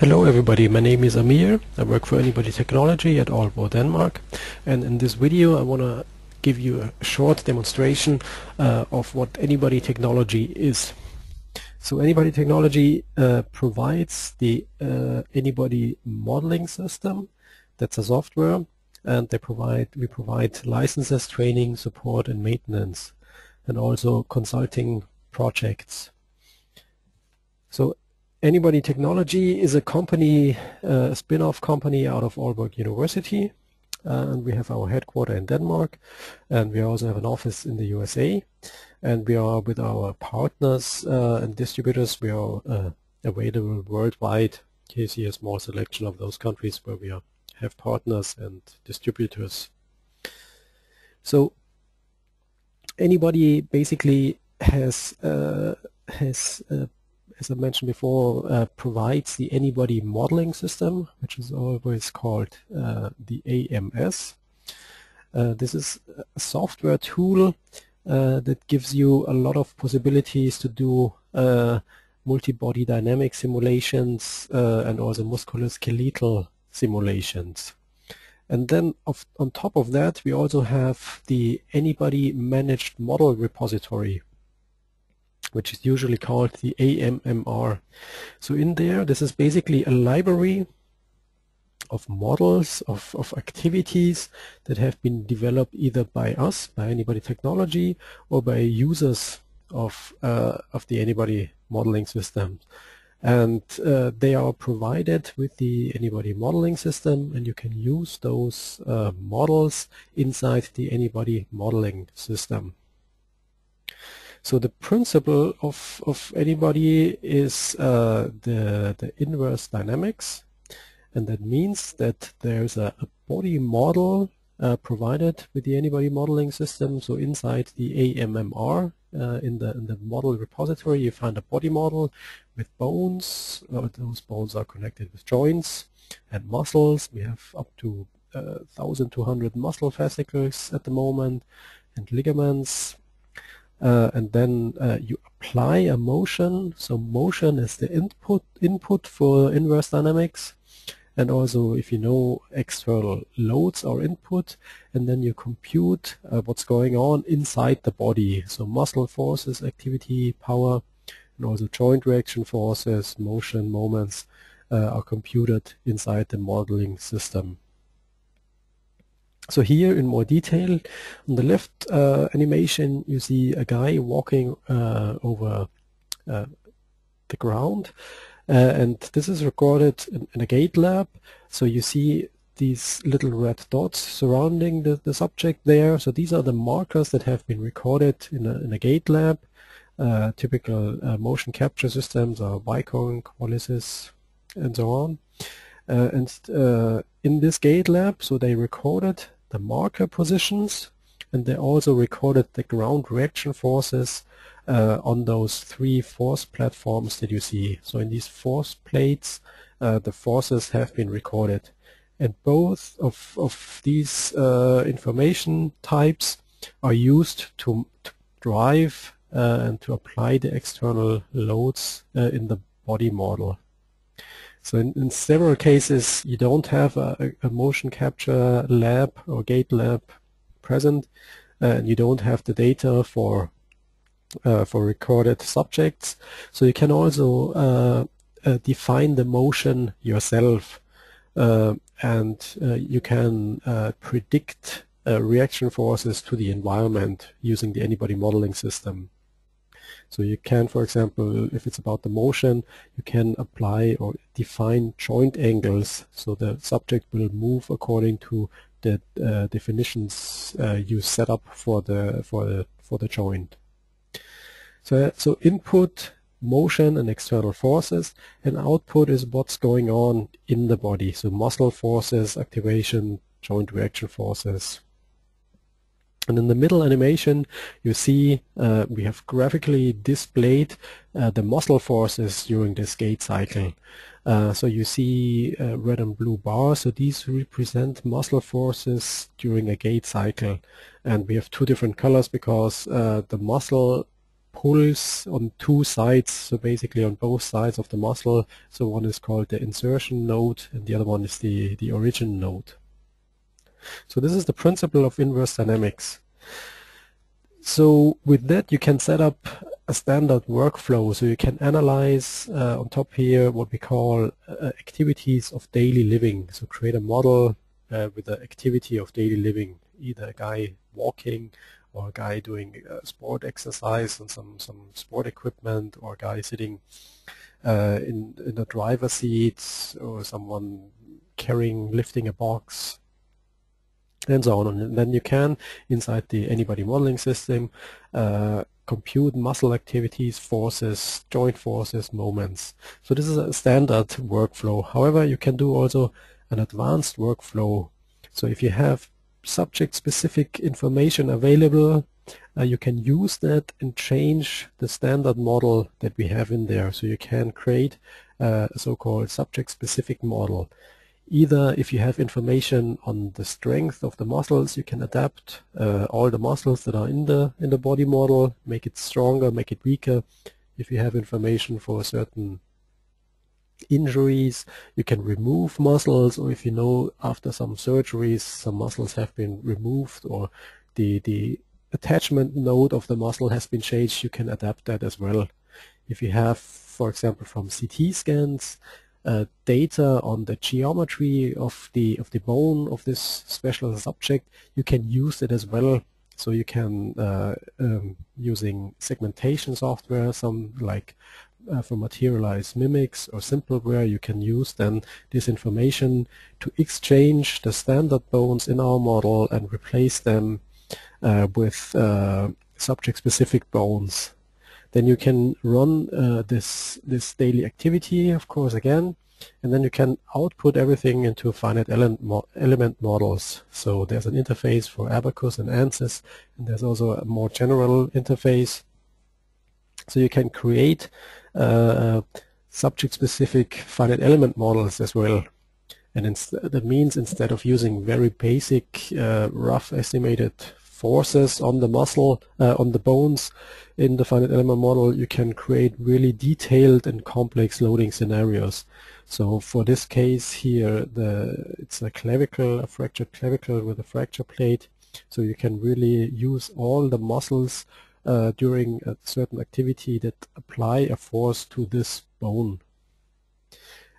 Hello everybody, my name is Amir. I work for Anybody Technology at Aalborg, Denmark, and in this video I want to give you a short demonstration of what Anybody Technology is. So Anybody Technology provides the Anybody modeling system. That's a software, and we provide licenses, training, support and maintenance, and also consulting projects. So Anybody Technology is a company, a spin-off company out of Aalborg University, and we have our headquarters in Denmark, and we also have an office in the USA, and we are with our partners and distributors. We are available worldwide. Here you see a small selection of those countries where we have partners and distributors. So Anybody basically has as I mentioned before, provides the Anybody modeling system, which is always called the AMS. This is a software tool that gives you a lot of possibilities to do multi-body dynamic simulations and also musculoskeletal simulations. And then on top of that, we also have the Anybody Managed Model Repository, which is usually called the AMMR. So in there, this is basically a library of models, of activities that have been developed either by us, by Anybody Technology, or by users of the Anybody modeling system. And they are provided with the Anybody modeling system, and you can use those models inside the Anybody modeling system. So the principle of Anybody is the inverse dynamics, and that means that there's a body model provided with the Anybody modeling system. So inside the AMMR, in the model repository, you find a body model with bones. Those bones are connected with joints and muscles. We have up to 1,200 muscle fascicles at the moment, and ligaments. And then you apply a motion. So motion is the input for inverse dynamics, and also, if you know, external loads are input, and then you compute what's going on inside the body. So muscle forces, activity, power, and also joint reaction forces, motion, moments are computed inside the modeling system. So here in more detail, on the left animation, you see a guy walking over the ground, and this is recorded in a gait lab. So you see these little red dots surrounding the subject there. So these are the markers that have been recorded in a gait lab. Typical motion capture systems are Vicon, Qualisys, and so on. In this gait lab, so they recorded the marker positions, and they also recorded the ground reaction forces on those three force platforms that you see. So in these force plates, the forces have been recorded, and both of these information types are used to drive and to apply the external loads in the body model. So in several cases, you don't have a motion capture lab or gait lab present, and you don't have the data for recorded subjects. So you can also define the motion yourself, and you can predict reaction forces to the environment using the Anybody modeling system. So you can, for example, if it's about the motion, you can apply or define joint angles, so the subject will move according to the definitions you set up for the joint. So input, motion and external forces, and output is what's going on in the body. So muscle forces, activation, joint reaction forces. And in the middle animation, you see we have graphically displayed the muscle forces during this gait cycle. So you see red and blue bars. So these represent muscle forces during a gait cycle. And we have two different colors because the muscle pulls on two sides, so basically on both sides of the muscle. So one is called the insertion node and the other one is the origin node. So this is the principle of inverse dynamics. So with that you can set up a standard workflow, so you can analyze on top here what we call activities of daily living. So create a model with the activity of daily living, either a guy walking or a guy doing sport exercise and some sport equipment, or a guy sitting in the driver's seat, or someone lifting a box, and so on. And then you can, inside the Anybody modeling system, compute muscle activities, forces, joint forces, moments. So this is a standard workflow. However, you can do also an advanced workflow. So if you have subject-specific information available, you can use that and change the standard model that we have in there. So you can create a so-called subject-specific model. Either if you have information on the strength of the muscles, you can adapt all the muscles that are in the body model, make it stronger, make it weaker. If you have information for certain injuries, you can remove muscles, or if you know after some surgeries some muscles have been removed, or the attachment node of the muscle has been changed, you can adapt that as well. If you have, for example, from CT scans, data on the geometry of the bone of this special subject, you can use it as well. So you can, using segmentation software, some like for Materialize Mimics or Simpleware, you can use then this information to exchange the standard bones in our model and replace them with subject-specific bones. Then you can run this daily activity, of course, again, and then you can output everything into finite element models. So there's an interface for Abaqus and ANSYS, and there's also a more general interface. So you can create subject-specific finite element models as well. And that means instead of using very basic, rough estimated forces on the muscle, on the bones in the finite element model, you can create really detailed and complex loading scenarios. So for this case here, it's a clavicle, a fractured clavicle with a fracture plate. So you can really use all the muscles during a certain activity that apply a force to this bone.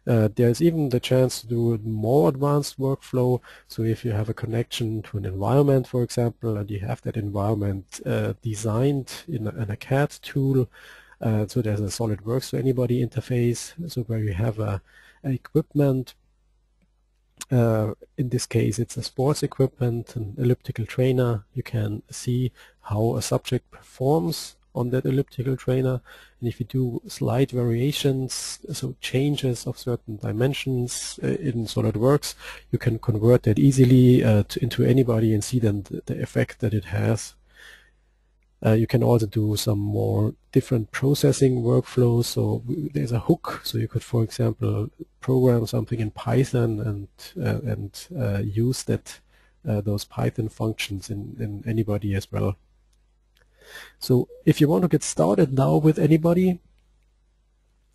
There's even the chance to do a more advanced workflow. So if you have a connection to an environment, for example, and you have that environment designed in a CAD tool, so there's a SolidWorks to Anybody interface, so where you have an equipment. In this case, it's a sports equipment, an elliptical trainer. You can see how a subject performs on that elliptical trainer, and if you do slight variations, so changes of certain dimensions in SolidWorks, you can convert that easily into Anybody and see then the effect that it has. You can also do some more different processing workflows. So there's a hook, so you could, for example, program something in Python and use those Python functions in Anybody as well. So if you want to get started now with Anybody,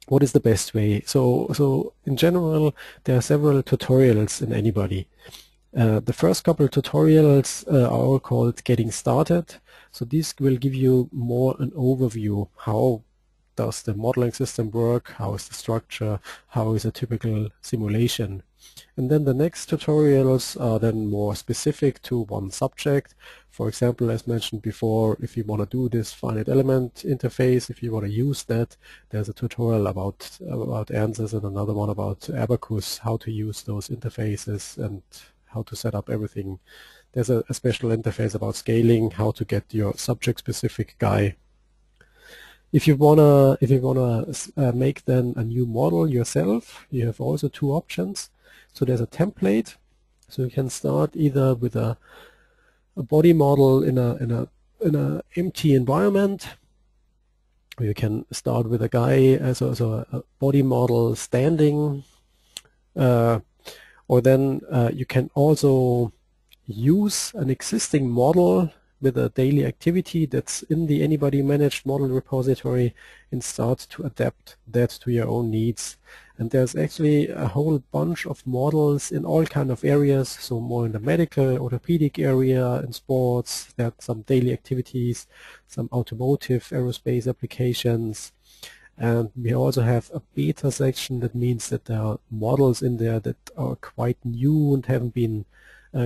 what is the best way? So in general, there are several tutorials in Anybody. The first couple of tutorials are all called Getting Started. So this will give you more an overview. How does the modeling system work? How is the structure? How is a typical simulation? And then the next tutorials are then more specific to one subject. For example, as mentioned before, if you want to do this finite element interface, if you want to use that, there's a tutorial about ANSYS and another one about Abaqus, how to use those interfaces and how to set up everything. There's a special interface about scaling, how to get your subject-specific guy. If you wanna make then a new model yourself, you have also two options. So there's a template, so you can start either with a body model in a empty environment, or you can start with a guy as a body model standing, or then you can also use an existing model with a daily activity that's in the Anybody Managed Model repository and start to adapt that to your own needs. And there's actually a whole bunch of models in all kind of areas, so more in the medical, orthopedic area, in sports. There are some daily activities, some automotive, aerospace applications. And we also have a beta section. That means that there are models in there that are quite new and haven't been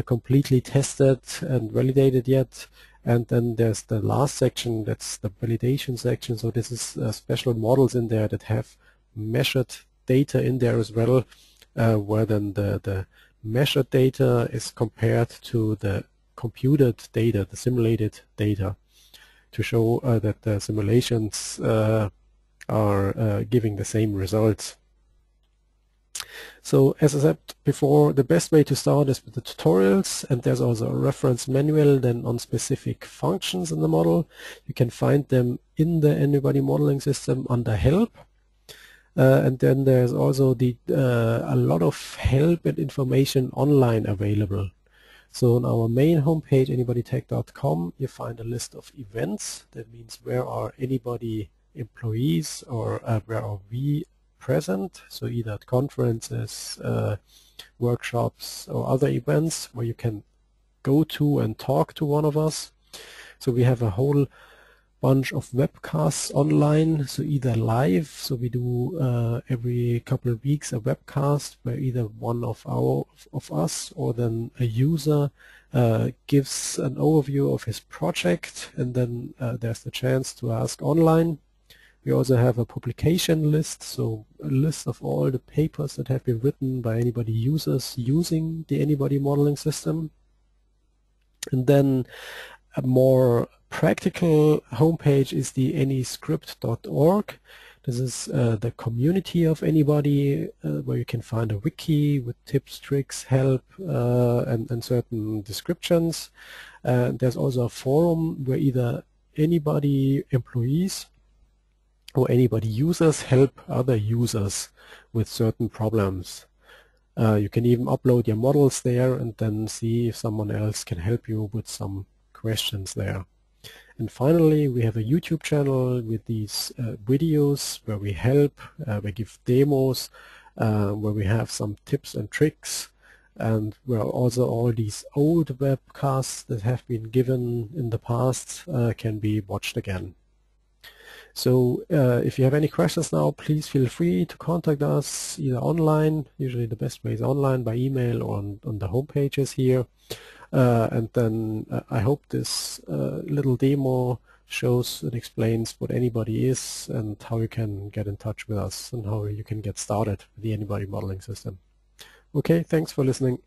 completely tested and validated yet. And then there's the last section, that's the validation section. So this is special models in there that have measured data in there as well, where then the measured data is compared to the computed data, the simulated data, to show that the simulations are giving the same results. So as I said before, the best way to start is with the tutorials, and there's also a reference manual then on specific functions in the model. You can find them in the Anybody Modeling System under Help. And then there's also a lot of help and information online available. So on our main homepage, anybodytech.com, you find a list of events. That means where are Anybody employees or where are we present, so either at conferences, workshops or other events where you can go to and talk to one of us. So we have a whole bunch of webcasts online, so either live, so we do every couple of weeks a webcast where either one of us or then a user gives an overview of his project, and then there's the chance to ask online. We also have a publication list, so a list of all the papers that have been written by Anybody users using the Anybody modeling system. And then a more practical homepage is the anyscript.org. This is the community of Anybody, where you can find a wiki with tips, tricks, help, and certain descriptions. There's also a forum where either Anybody employees or Anybody users help other users with certain problems. You can even upload your models there and then see if someone else can help you with some questions there. And finally, we have a YouTube channel with these videos where we help, we give demos, where we have some tips and tricks, and where also all these old webcasts that have been given in the past can be watched again. So if you have any questions now, please feel free to contact us either online. Usually the best way is online, by email, or on the home pages here. And then I hope this little demo shows and explains what Anybody is and how you can get in touch with us and how you can get started with the Anybody modeling system. Okay, thanks for listening.